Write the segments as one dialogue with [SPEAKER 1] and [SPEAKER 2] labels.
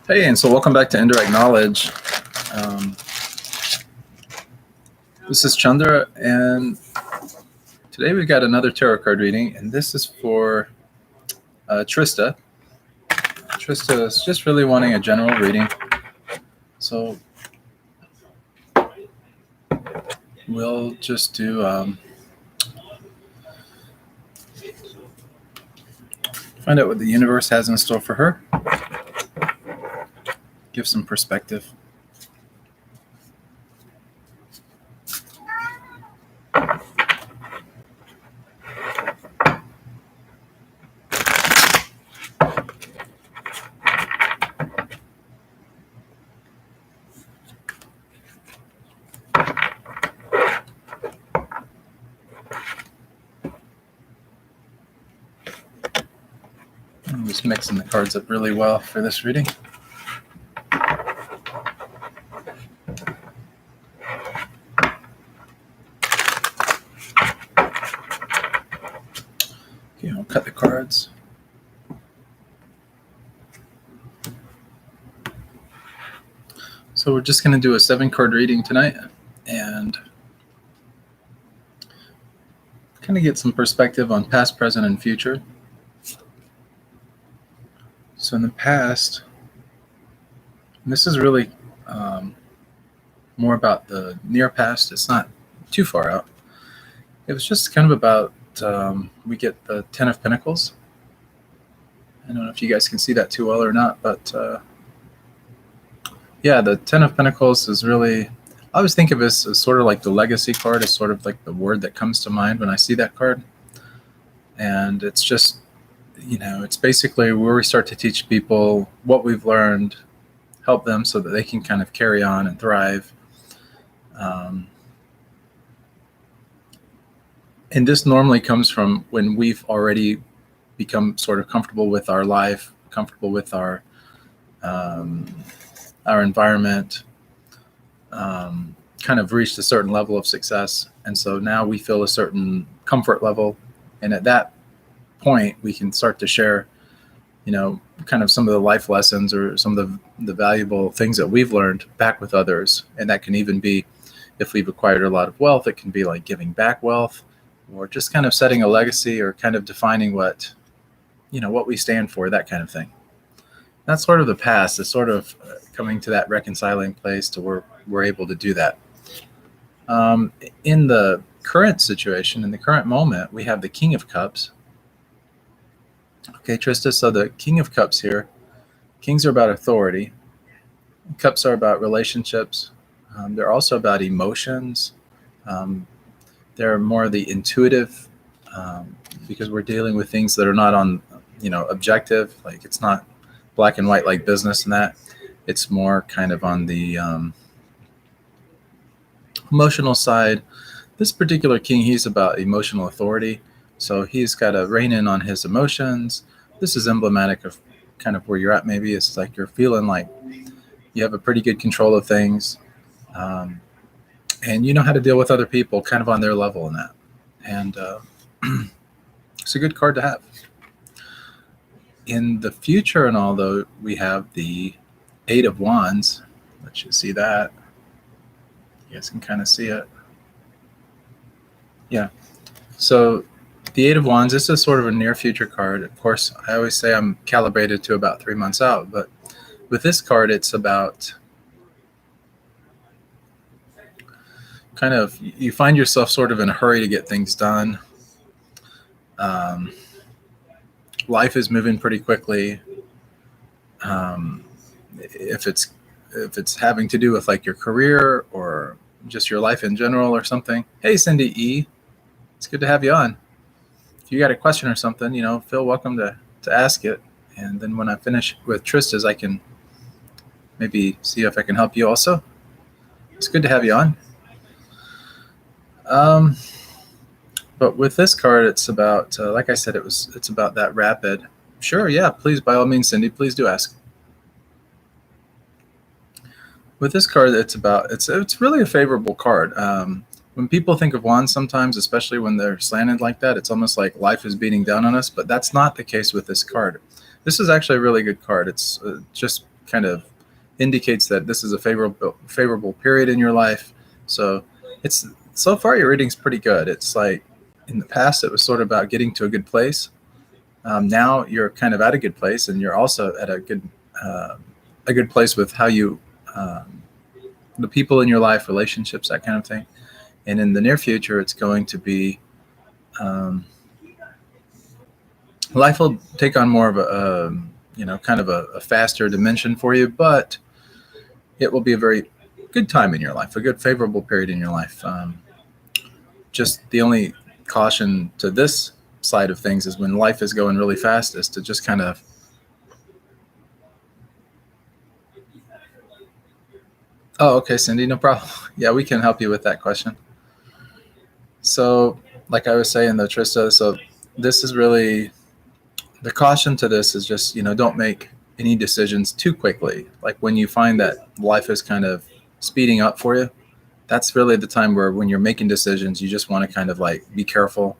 [SPEAKER 1] Hey, and so welcome back to Indirect Knowledge. Um, this is Chandra, and today we've got another tarot card reading, and this is for Trista. Trista is just really wanting a general reading, so we'll just do find out what the universe has in store for her. Give some perspective. I'm just mixing the cards up really well for this reading. Okay, I'll cut the cards. So we're just going to do a 7-card reading tonight and kind of get some perspective on past, present, and future. So in the past, and this is really more about the near past. It's not too far out. It was just kind of about, we get the 10 of Pentacles. I don't know if you guys can see that too well or not, but yeah, the 10 of Pentacles is really, I always think of this as sort of like the legacy card, is sort of like the word that comes to mind when I see that card. And it's just, it's basically where we start to teach people what we've learned, help them so that they can kind of carry on and thrive. And this normally comes from when we've already become sort of comfortable with our life, comfortable with our environment, kind of reached a certain level of success. And so now we feel a certain comfort level. And at that point, we can start to share, kind of some of the life lessons or some of the valuable things that we've learned back with others. And that can even be, if we've acquired a lot of wealth, it can be like giving back wealth, or just kind of setting a legacy, or kind of defining what we stand for, that kind of thing. That's sort of the past. It's sort of coming to that reconciling place to where we're able to do that. In the current situation, in the current moment, we have the King of Cups. Okay, Trista, so the King of Cups here, Kings are about authority. Cups are about relationships. They're also about emotions. They're more the intuitive, because we're dealing with things that are not on, objective. Like, it's not black and white like business and that. It's more kind of on the emotional side. This particular king, he's about emotional authority. So he's got to rein in on his emotions. This is emblematic of kind of where you're at. Maybe it's like you're feeling like you have a pretty good control of things. And you know how to deal with other people kind of on their level in that. And it's a good card to have. In the future and all, though, we have the 8 of Wands. Let you see that. You guys can kind of see it. Yeah. So the 8 of Wands, this is sort of a near future card. Of course, I always say I'm calibrated to about 3 months out. But with this card, it's about kind of, you find yourself sort of in a hurry to get things done. Life is moving pretty quickly. If it's having to do with like your career or just your life in general or something. Hey, Cindy E, it's good to have you on. If you got a question or something, feel welcome to ask it. And then when I finish with Trista's, I can maybe see if I can help you also. It's good to have you on. But with this card, it's about, like I said, it's about that rapid. Sure, yeah, please, by all means, Cindy, please do ask. With this card, it's really a favorable card. When people think of wands sometimes, especially when they're slanted like that, it's almost like life is beating down on us, but that's not the case with this card. This is actually a really good card. It's just kind of indicates that this is a favorable period in your life. So it's so far your reading's pretty good. It's like in the past it was sort of about getting to a good place. Now you're kind of at a good place, and you're also at a good place with how you the people in your life, relationships, that kind of thing. And in the near future, it's going to be life will take on more of kind of a faster dimension for you, but it will be a very good time in your life, a good favorable period in your life. Just the only caution to this side of things is when life is going really fast is to just kind of okay, Cindy, no problem. Yeah, we can help you with that question. So like I was saying though, Trista, so this is really the caution to this is just, don't make any decisions too quickly. Like when you find that life is kind of speeding up for you, that's really the time where when you're making decisions, you just want to kind of like be careful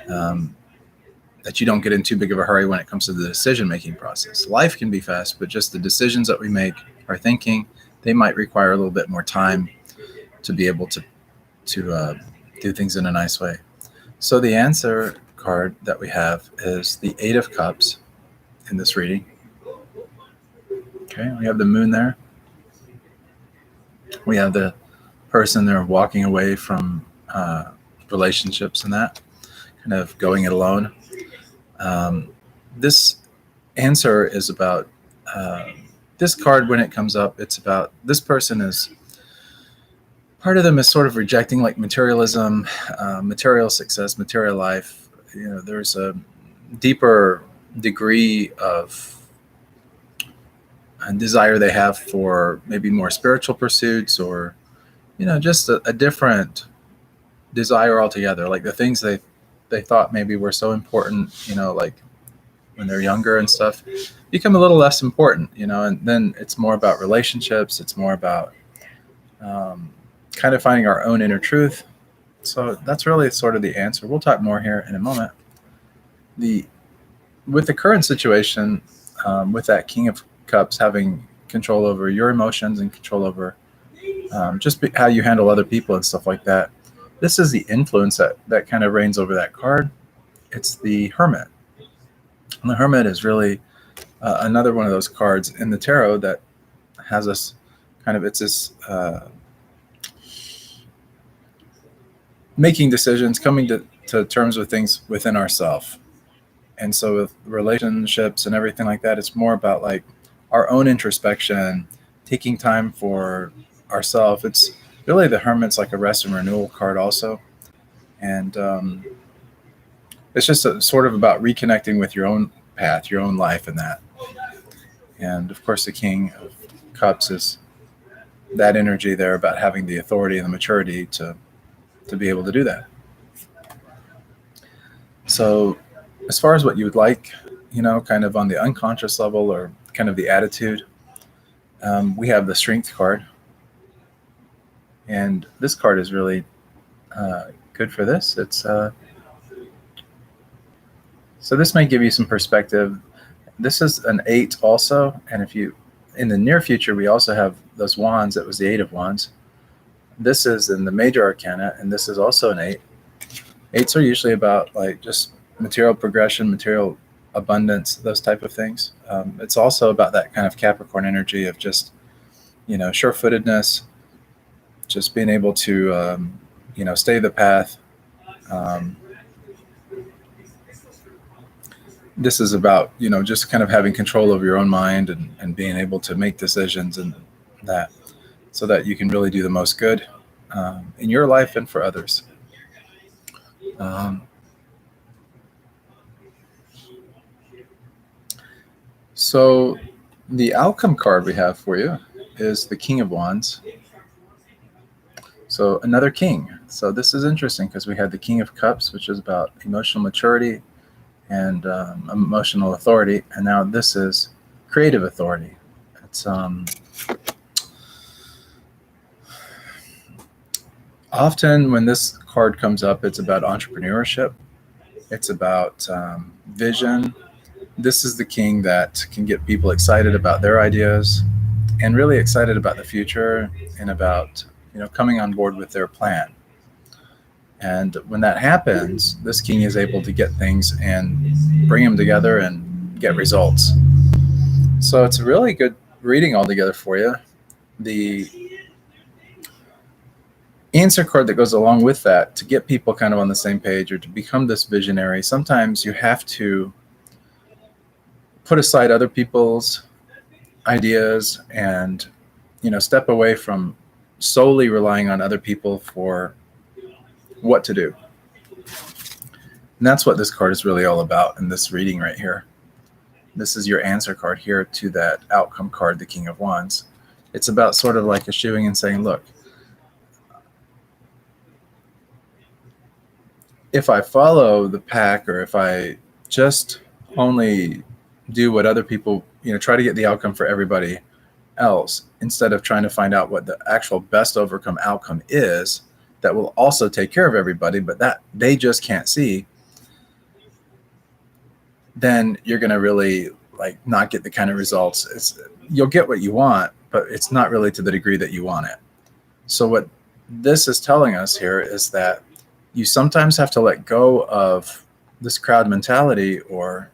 [SPEAKER 1] that you don't get in too big of a hurry when it comes to the decision-making process. Life can be fast, but just the decisions that we make, our thinking, they might require a little bit more time to be able to do things in a nice way. So the answer card that we have is the Eight of Cups in this reading. Okay, we have the moon there. We have the person there walking away from relationships and that, kind of going it alone. This answer is about this card. When it comes up, it's about this person is part of them is sort of rejecting like materialism, material success, material life. There's a deeper degree of desire they have for maybe more spiritual pursuits, or just a different desire altogether. Like the things they thought maybe were so important, like when they're younger and stuff, become a little less important, and then it's more about relationships. It's more about kind of finding our own inner truth. So that's really sort of the answer. We'll talk more here in a moment. With the current situation, with that King of Cups having control over your emotions and control over how you handle other people and stuff like that, this is the influence that kind of reigns over that card. It's the Hermit. And the Hermit is really another one of those cards in the tarot that has us it's this making decisions, coming to terms with things within ourselves. And so with relationships and everything like that, it's more about like our own introspection, taking time for ourselves. It's really, the Hermit's like a rest and renewal card also. And it's just sort of about reconnecting with your own path, your own life, and that. And of course, the King of Cups is that energy there about having the authority and the maturity to be able to do that. So as far as what you would like, kind of on the unconscious level, or kind of the attitude, we have the Strength card. And this card is really good for this. It's so this may give you some perspective. This is an 8 also, and if you in the near future, we also have those wands. That was the 8 of Wands. This is in the Major Arcana, and this is also an 8. 8s are usually about like just material progression, material abundance, those type of things. It's also about that kind of Capricorn energy of just, sure-footedness, just being able to, stay the path. This is about, just kind of having control of your own mind and being able to make decisions and that, so that you can really do the most good in your life and for others. So the outcome card we have for you is the King of Wands. So another king. So this is interesting because we had the King of Cups, which is about emotional maturity and emotional authority. And now this is creative authority. It's often when this card comes up, it's about entrepreneurship. It's about vision. This is the king that can get people excited about their ideas and really excited about the future and about, coming on board with their plan. And when that happens, this king is able to get things and bring them together and get results. So it's a really good reading altogether for you. The answer card that goes along with that, to get people kind of on the same page or to become this visionary, sometimes you have to put aside other people's ideas and, step away from solely relying on other people for what to do. And that's what this card is really all about in this reading right here. This is your answer card here to that outcome card, the King of Wands. It's about sort of like eschewing and saying, look, if I follow the pack, or if I just only do what other people, try to get the outcome for everybody else, instead of trying to find out what the actual best overcome outcome is that will also take care of everybody, but that they just can't see, then you're going to really not get the kind of results. You'll get what you want, but it's not really to the degree that you want it. So what this is telling us here is that you sometimes have to let go of this crowd mentality, or,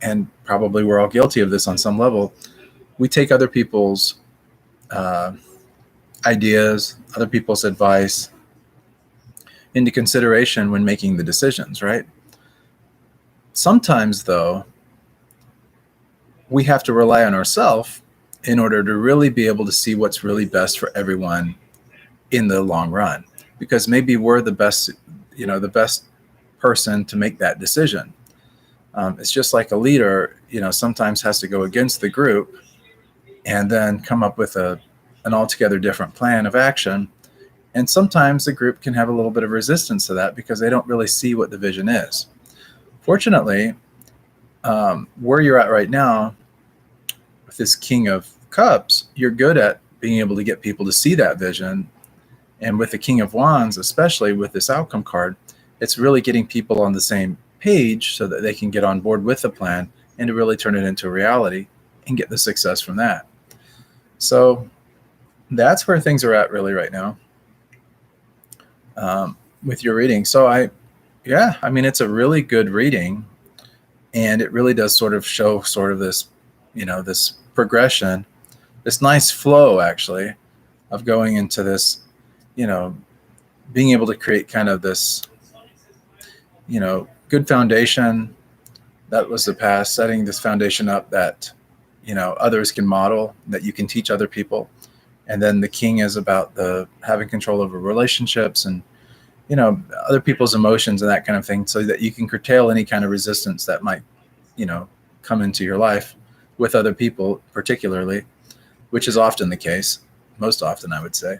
[SPEAKER 1] and probably we're all guilty of this on some level. We take other people's ideas, other people's advice into consideration when making the decisions, right? Sometimes, though, we have to rely on ourselves in order to really be able to see what's really best for everyone in the long run, because maybe we're the best, the best person to make that decision. It's just like a leader, sometimes has to go against the group and then come up with an altogether different plan of action. And sometimes the group can have a little bit of resistance to that because they don't really see what the vision is. Fortunately, where you're at right now with this King of Cups, you're good at being able to get people to see that vision. And with the King of Wands, especially with this outcome card, it's really getting people on the same page so that they can get on board with the plan and to really turn it into reality and get the success from that. So that's where things are at really right now with your reading. So it's a really good reading, and it really does sort of show sort of this, this progression, this nice flow actually of going into this, being able to create kind of this, good foundation. That was the past, setting this foundation up that, others can model, that you can teach other people. And then the king is about the having control over relationships and, other people's emotions and that kind of thing, so that you can curtail any kind of resistance that might, come into your life with other people, particularly, which is often the case, most often, I would say.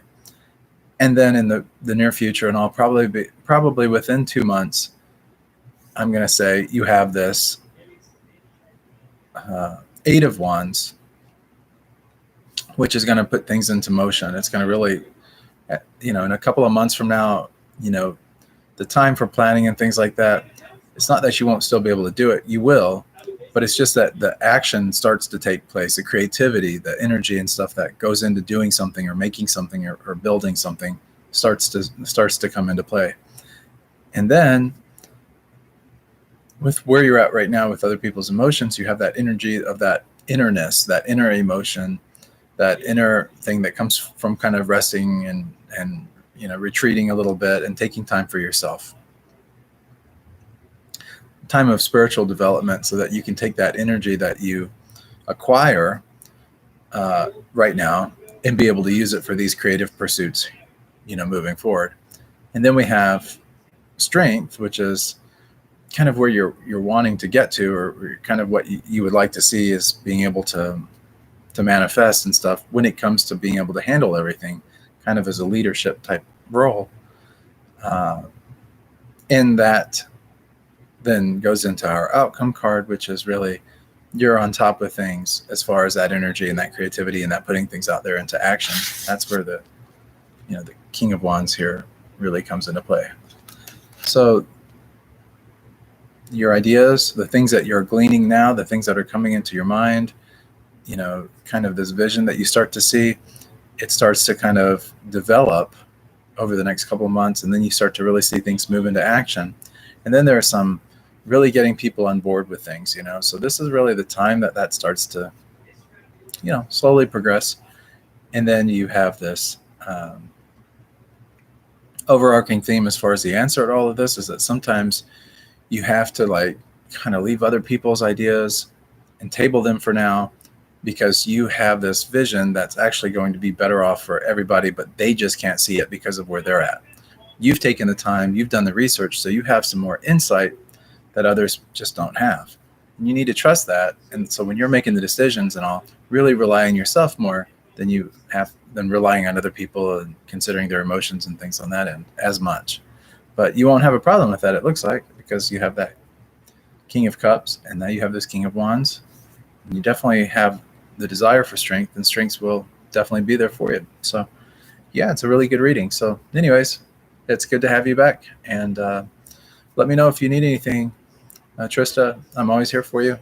[SPEAKER 1] And then in the near future, and I'll probably within 2 months, I'm going to say you have this Eight of Wands, which is going to put things into motion. It's going to really, in a couple of months from now, the time for planning and things like that, it's not that you won't still be able to do it. You will, but it's just that the action starts to take place, the creativity, the energy and stuff that goes into doing something or making something or building something starts to come into play. And then with where you're at right now with other people's emotions, you have that energy of that innerness, that inner emotion, that inner thing that comes from kind of resting and retreating a little bit and taking time for yourself. Time of spiritual development, so that you can take that energy that you acquire right now and be able to use it for these creative pursuits, moving forward. And then we have strength, which is kind of where you're wanting to get to, or kind of what you would like to see is being able to manifest and stuff when it comes to being able to handle everything kind of as a leadership type role. And that then goes into our outcome card, which is really you're on top of things as far as that energy and that creativity and that putting things out there into action. That's where the King of Wands here really comes into play. So your ideas, the things that you're gleaning now, the things that are coming into your mind, kind of this vision that you start to see, it starts to kind of develop over the next couple of months, and then you start to really see things move into action. And then there are some really getting people on board with things, So this is really the time that starts to, slowly progress. And then you have this overarching theme as far as the answer to all of this is that sometimes you have to kind of leave other people's ideas and table them for now, because you have this vision that's actually going to be better off for everybody, but they just can't see it because of where they're at. You've taken the time, you've done the research, so you have some more insight that others just don't have. And you need to trust that. And so when you're making the decisions and all, really rely on yourself more than relying on other people and considering their emotions and things on that end as much. But you won't have a problem with that, it looks like, because you have that King of Cups, and now you have this King of Wands. And you definitely have the desire for strength, and strengths will definitely be there for you. So yeah, it's a really good reading. So anyways, it's good to have you back, and let me know if you need anything, Trista. I'm always here for you.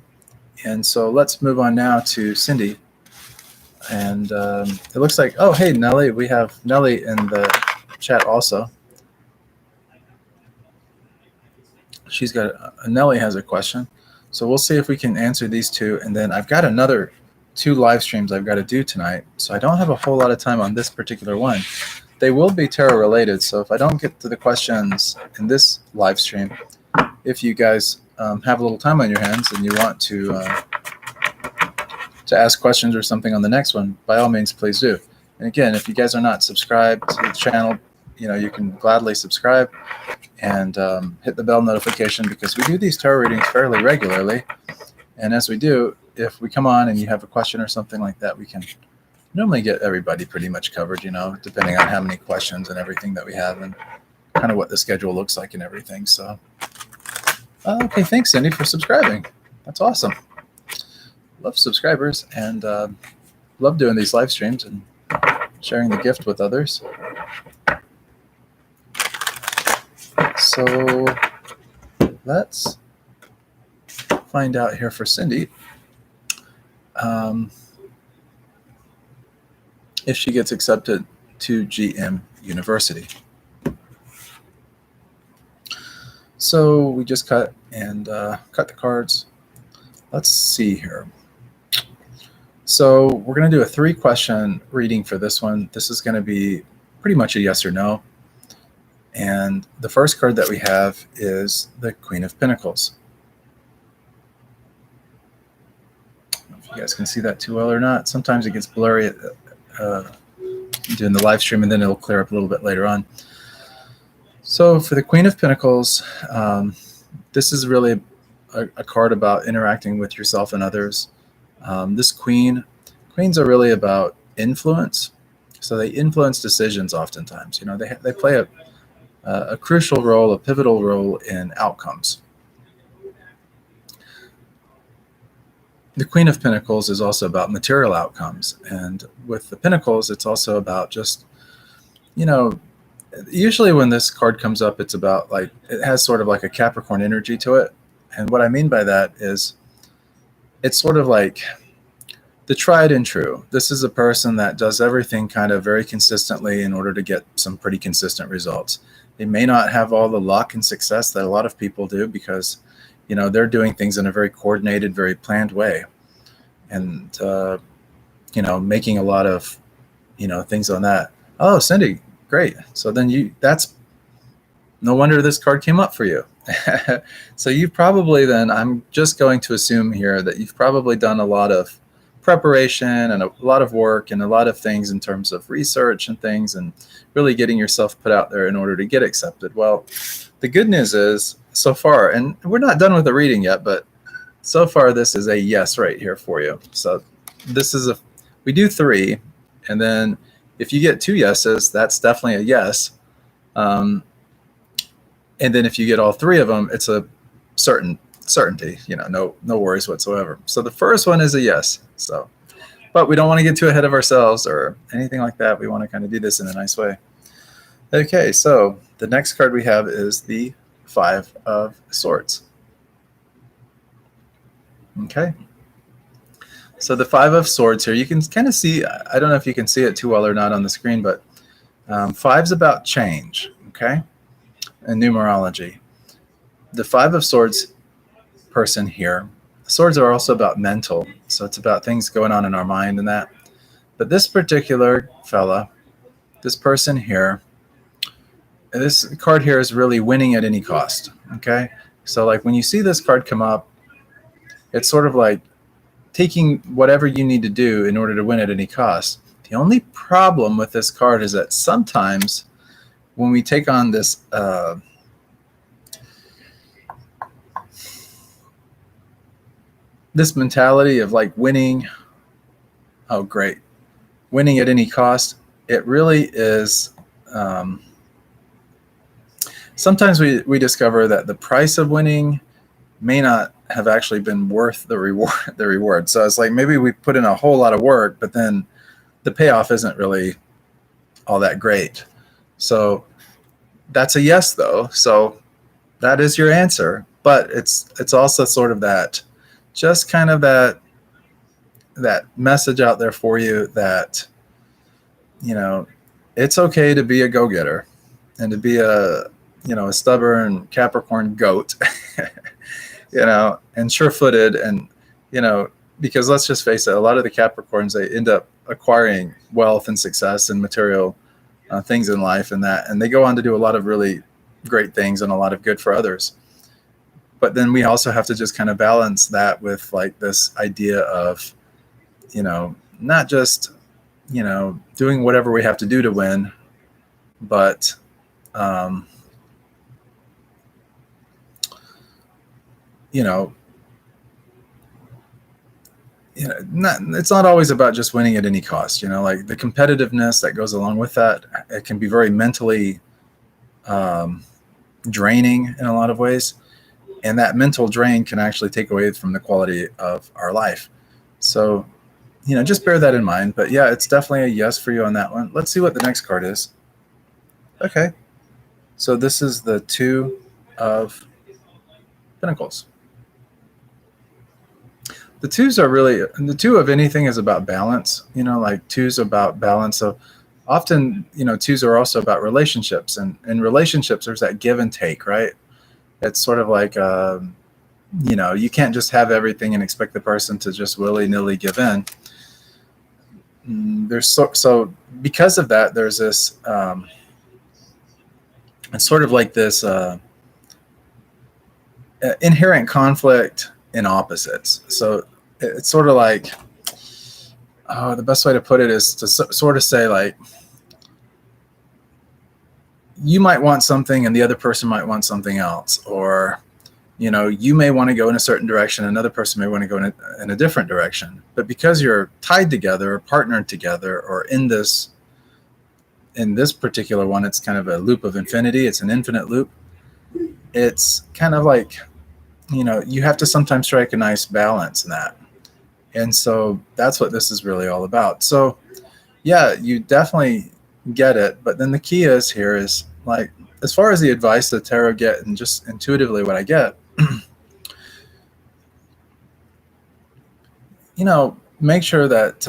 [SPEAKER 1] And so let's move on now to Cindy. And it looks like, oh, hey, Nellie. We have Nellie in the chat also. Nellie has a question. So we'll see if we can answer these two. And then I've got another 2 live streams I've got to do tonight. So I don't have a whole lot of time on this particular one. They will be tarot related. So if I don't get to the questions in this live stream, if you guys have a little time on your hands and you want to ask questions or something on the next one, by all means, please do. And again, if you guys are not subscribed to the channel, you can gladly subscribe and hit the bell notification, because we do these tarot readings fairly regularly. And as we do, if we come on and you have a question or something like that, we can normally get everybody pretty much covered, depending on how many questions and everything that we have and kind of what the schedule looks like and everything. So, okay, thanks, Cindy, for subscribing. That's awesome. Love subscribers, and love doing these live streams and sharing the gift with others. So let's find out here for Cindy if she gets accepted to GM University. So we just cut the cards. Let's see here. So we're going to do a 3-question reading for this one. This is going to be pretty much a yes or no. And the first card that we have is the Queen of Pentacles. I don't know if you guys can see that too well or not. Sometimes it gets blurry doing the live stream, and then it'll clear up a little bit later on. So for the Queen of Pentacles, this is really a card about interacting with yourself and others. This queens are really about influence. So they influence decisions oftentimes. They play a crucial role, a pivotal role in outcomes. The Queen of Pentacles is also about material outcomes. And with the Pentacles, it's also about just, usually when this card comes up, it's about it has sort of like a Capricorn energy to it. And what I mean by that is it's sort of like the tried and true. This is a person that does everything kind of very consistently in order to get some pretty consistent results. They may not have all the luck and success that a lot of people do, because they're doing things in a very coordinated, very planned way, and making a lot of things on that. Oh, Cindy, great. So then that's no wonder this card came up for you. So you've probably I'm just going to assume here that you've probably done a lot of preparation and a lot of work and a lot of things in terms of research and things, and really getting yourself put out there in order to get accepted. Well, the good news is, so far, and we're not done with the reading yet, but so far this is a yes right here for you. So this is we do 3, and then if you get 2 yeses, that's definitely a yes. And then if you get all 3 of them, it's a certainty, no worries whatsoever. So the first one is a yes. So, but we don't want to get too ahead of ourselves or anything like that. We want to kind of do this in a nice way. Okay, so the next card we have is the 5 of Swords. Okay. So the Five of Swords here, you can kind of see, I don't know if you can see it too well or not on the screen, but five's about change, okay, in numerology. The Five of Swords person here, swords are also about mental, so it's about things going on in our mind and that. But this particular fella, this person here, this card here is really winning at any cost, okay? So like when you see this card come up, it's sort of like taking whatever you need to do in order to win at any cost. The only problem with this card is that sometimes when we take on this this mentality of like winning, oh great, winning at any cost, it really is sometimes we discover that the price of winning may not have actually been worth the reward. So it's like maybe we put in a whole lot of work, but then the payoff isn't really all that great. So that's a yes though. So that is your answer, but it's also sort of that, just kind of that message out there for you that, you know, it's okay to be a go-getter and to be a stubborn Capricorn goat, and sure-footed, and, because let's just face it, a lot of the Capricorns, they end up acquiring wealth and success and material things in life and they go on to do a lot of really great things and a lot of good for others. But then we also have to just kind of balance that with like this idea of, not just, doing whatever we have to do to win, but, it's not always about just winning at any cost, like the competitiveness that goes along with that. It can be very mentally draining in a lot of ways. And that mental drain can actually take away from the quality of our life. So, just bear that in mind. But yeah, it's definitely a yes for you on that one. Let's see what the next card is. Okay. So this is the Two of Pentacles. The twos are really, the two of anything is about balance, like two's about balance. So often, twos are also about relationships, and in relationships, there's that give and take, right? It's sort of like, you can't just have everything and expect the person to just willy-nilly give in. There's so because of that, there's this, it's sort of like this inherent conflict in opposites. So it's sort of like, the best way to put it is to sort of say like, you might want something and the other person might want something else, or, you may want to go in a certain direction, another person may want to go in a different direction. But because you're tied together, or partnered together, or in this particular one, it's kind of a loop of infinity. It's an infinite loop. It's kind of like, you have to sometimes strike a nice balance in that. And so that's what this is really all about. So yeah, you definitely get it. But then the key is here is like, as far as the advice that tarot get and just intuitively what I get, make sure that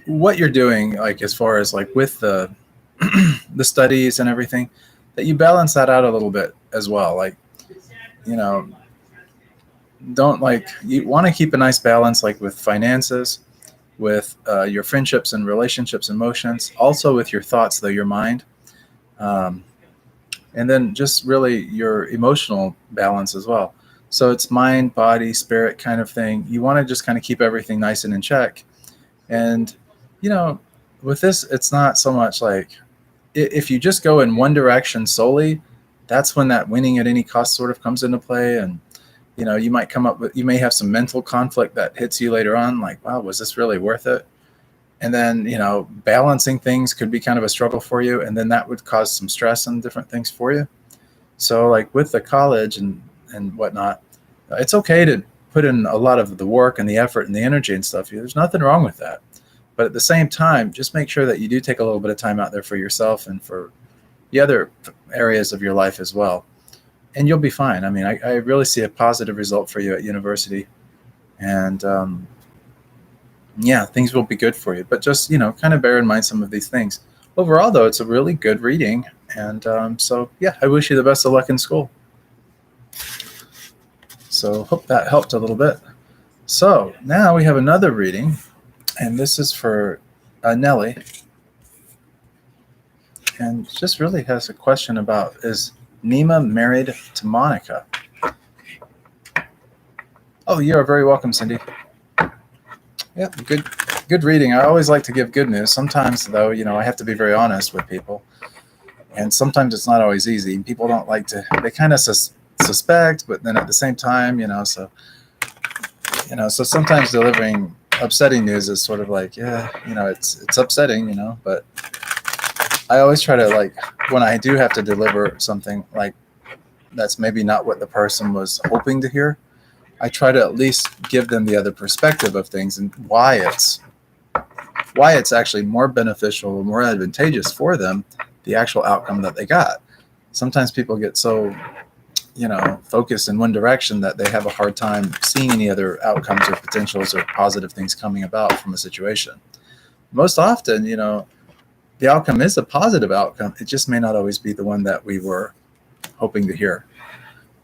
[SPEAKER 1] what you're doing, like as far as like with the the studies and everything, that you balance that out a little bit as well. Like, don't like, you want to keep a nice balance, like with finances, with your friendships and relationships, emotions, also with your thoughts, though, your mind, and then just really your emotional balance as well. So it's mind, body, spirit kind of thing. You want to just kind of keep everything nice and in check. And, with this, it's not so much like, if you just go in one direction solely, that's when that winning at any cost sort of comes into play. And, you might you may have some mental conflict that hits you later on, like, wow, was this really worth it? And then, balancing things could be kind of a struggle for you. And then that would cause some stress and different things for you. So like with the college and whatnot, it's okay to put in a lot of the work and the effort and the energy and stuff. There's nothing wrong with that. But at the same time, just make sure that you do take a little bit of time out there for yourself and for the other areas of your life as well. and you'll be fine. I mean, I really see a positive result for you at university, and yeah, things will be good for you. But just, kind of bear in mind some of these things. Overall, though, it's a really good reading, and so yeah, I wish you the best of luck in school. So hope that helped a little bit. So now we have another reading, and this is for Nellie, and just really has a question about, is Nima married to Monica? Oh, you are very welcome, Cindy. Yeah, good reading. I always like to give good news. Sometimes, though, I have to be very honest with people, and sometimes it's not always easy. People don't like to. They kind of suspect, but then at the same time, so sometimes delivering upsetting news is sort of like, yeah, it's upsetting, but I always try to, like, when I do have to deliver something like that's maybe not what the person was hoping to hear, I try to at least give them the other perspective of things and why it's actually more beneficial or more advantageous for them, the actual outcome that they got. Sometimes people get so, focused in one direction that they have a hard time seeing any other outcomes or potentials or positive things coming about from a situation. Most often, the outcome is a positive outcome. It just may not always be the one that we were hoping to hear.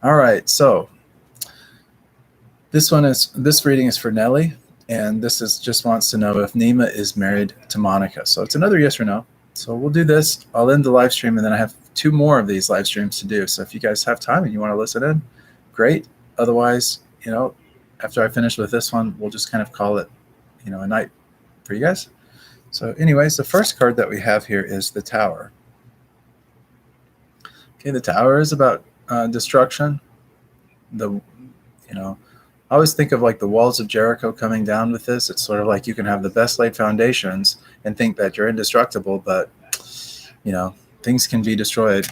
[SPEAKER 1] All right, so this reading is for Nellie, and this just wants to know if Nima is married to Monica. So it's another yes or no. So we'll do this. I'll end the live stream, and then I have 2 more of these live streams to do. So if you guys have time and you want to listen in, great. Otherwise, after I finish with this one, we'll just kind of call it, a night for you guys. So anyways, the first card that we have here is the Tower. Okay, the Tower is about destruction. I always think of like the walls of Jericho coming down with this. It's sort of like you can have the best laid foundations and think that you're indestructible, but things can be destroyed.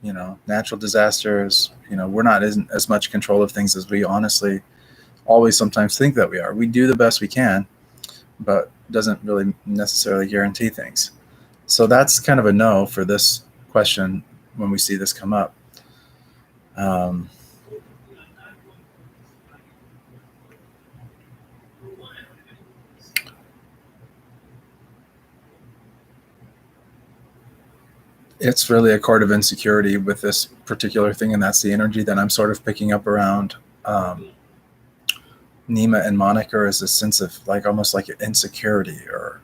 [SPEAKER 1] Natural disasters. We're not in as much control of things as we honestly always sometimes think that we are. We do the best we can, but doesn't really necessarily guarantee things. So that's kind of a no for this question when we see this come up. It's really a card of insecurity with this particular thing, and that's the energy that I'm sort of picking up around Nima and Monica, is a sense of like almost like insecurity or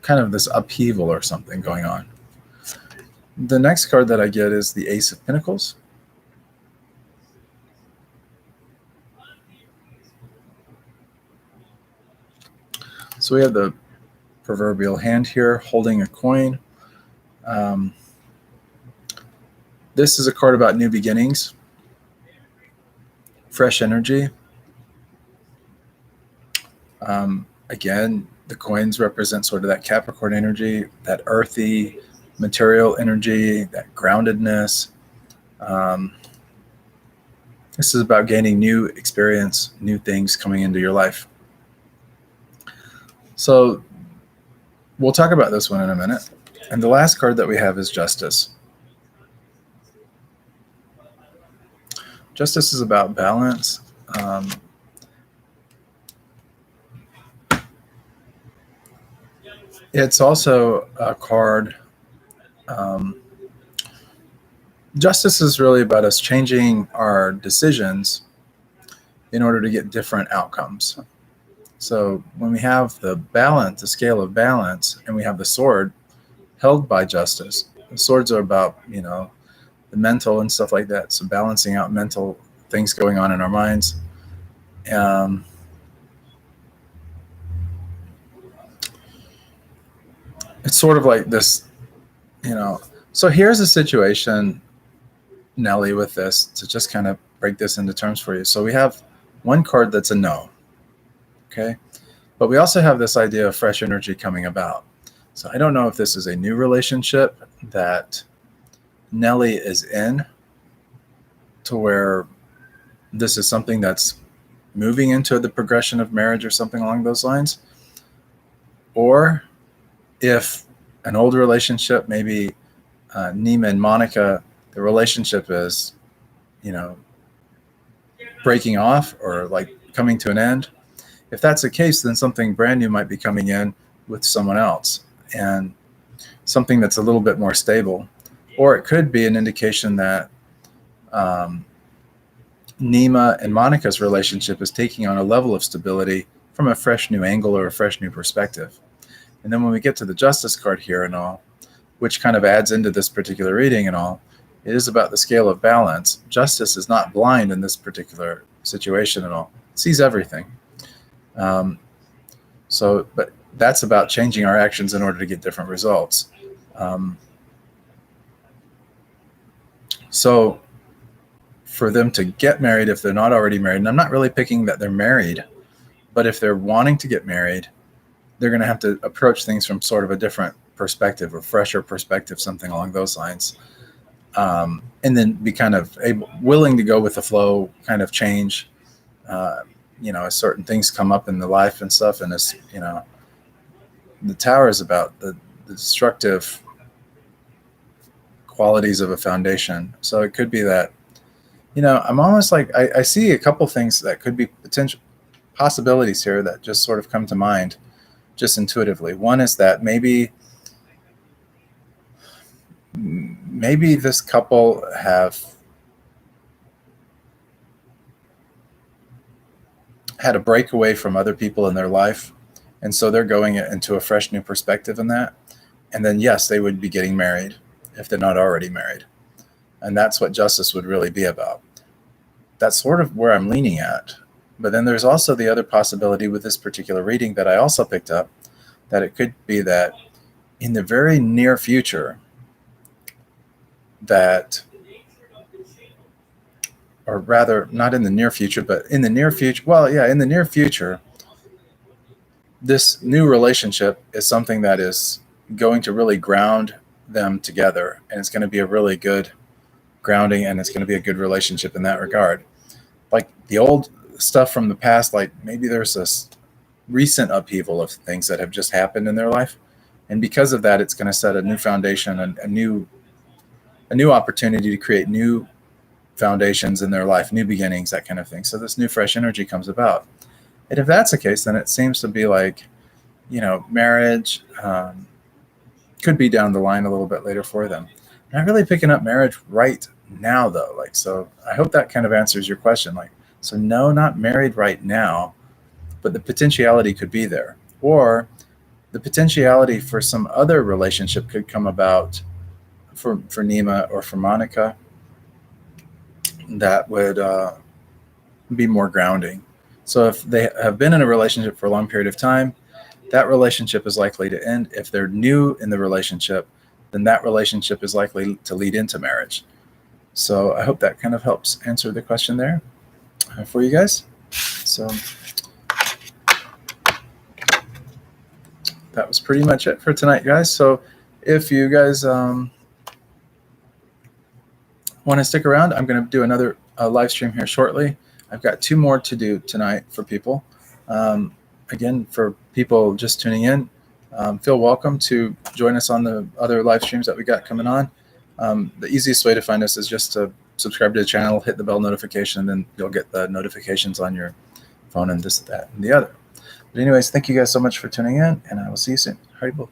[SPEAKER 1] kind of this upheaval or something going on. The next card that I get is the Ace of Pentacles. So we have the proverbial hand here holding a coin. This is a card about new beginnings, fresh energy. Again, the coins represent sort of that Capricorn energy, that earthy material energy, that groundedness. This is about gaining new experience, new things coming into your life. So we'll talk about this one in a minute. And the last card that we have is Justice. Justice is about balance. It's also a card. Justice is really about us changing our decisions in order to get different outcomes. So when we have the balance, the scale of balance, and we have the sword held by Justice, the swords are about, the mental and stuff like that. So balancing out mental things going on in our minds. It's sort of like this, So here's a situation, Nellie, with this, to just kind of break this into terms for you. So we have one card that's a no. Okay. But we also have this idea of fresh energy coming about. So I don't know if this is a new relationship that Nellie is in, to where this is something that's moving into the progression of marriage or something along those lines, or if an old relationship, maybe Nima and Monica, the relationship is, breaking off or like coming to an end. If that's the case, then something brand new might be coming in with someone else, and something that's a little bit more stable. Or it could be an indication that Nima and Monica's relationship is taking on a level of stability from a fresh new angle or a fresh new perspective. And then when we get to the Justice card here and all, which kind of adds into this particular reading and all, it is about the scale of balance. Justice is not blind in this particular situation at all. It sees everything. But that's about changing our actions in order to get different results. So for them to get married, if they're not already married, and I'm not really picking that they're married, but if they're wanting to get married, they're going to have to approach things from sort of a different perspective, a fresher perspective, something along those lines. And then be kind of willing to go with the flow, kind of change, as certain things come up in the life and stuff. And it's, the Tower is about the destructive qualities of a foundation. So it could be that, I'm almost like, I see a couple things that could be potential possibilities here that just sort of come to mind just intuitively. One is that maybe this couple have had a breakaway from other people in their life, and so they're going into a fresh new perspective in that. And then yes, they would be getting married if they're not already married. And that's what Justice would really be about. That's sort of where I'm leaning at. But then there's also the other possibility with this particular reading that I also picked up, that it could be that in the very near future, or rather not in the near future, but in the near future, in the near future, this new relationship is something that is going to really ground them together, and it's going to be a really good grounding, and it's going to be a good relationship in that regard. Like the old stuff from the past, like maybe there's this recent upheaval of things that have just happened in their life, and because of that, it's going to set a new foundation, a new opportunity to create new foundations in their life, new beginnings, that kind of thing. So this new fresh energy comes about. And if that's the case, then it seems to be like, marriage could be down the line a little bit later for them. Not really picking up marriage right now though. So I hope that kind of answers your question. So no, not married right now, but the potentiality could be there. Or the potentiality for some other relationship could come about for Nima or for Monica that would be more grounding. So if they have been in a relationship for a long period of time, that relationship is likely to end. If they're new in the relationship, then that relationship is likely to lead into marriage. So I hope that kind of helps answer the question there for you guys. So that was pretty much it for tonight, guys. So if you guys want to stick around, I'm going to do another live stream here shortly. I've got 2 more to do tonight for people. Again, for people just tuning in, feel welcome to join us on the other live streams that we got coming on. The easiest way to find us is just to subscribe to the channel, hit the bell notification, and then you'll get the notifications on your phone and this, that, and the other. But anyways, thank you guys so much for tuning in, and I will see you soon. Haribol.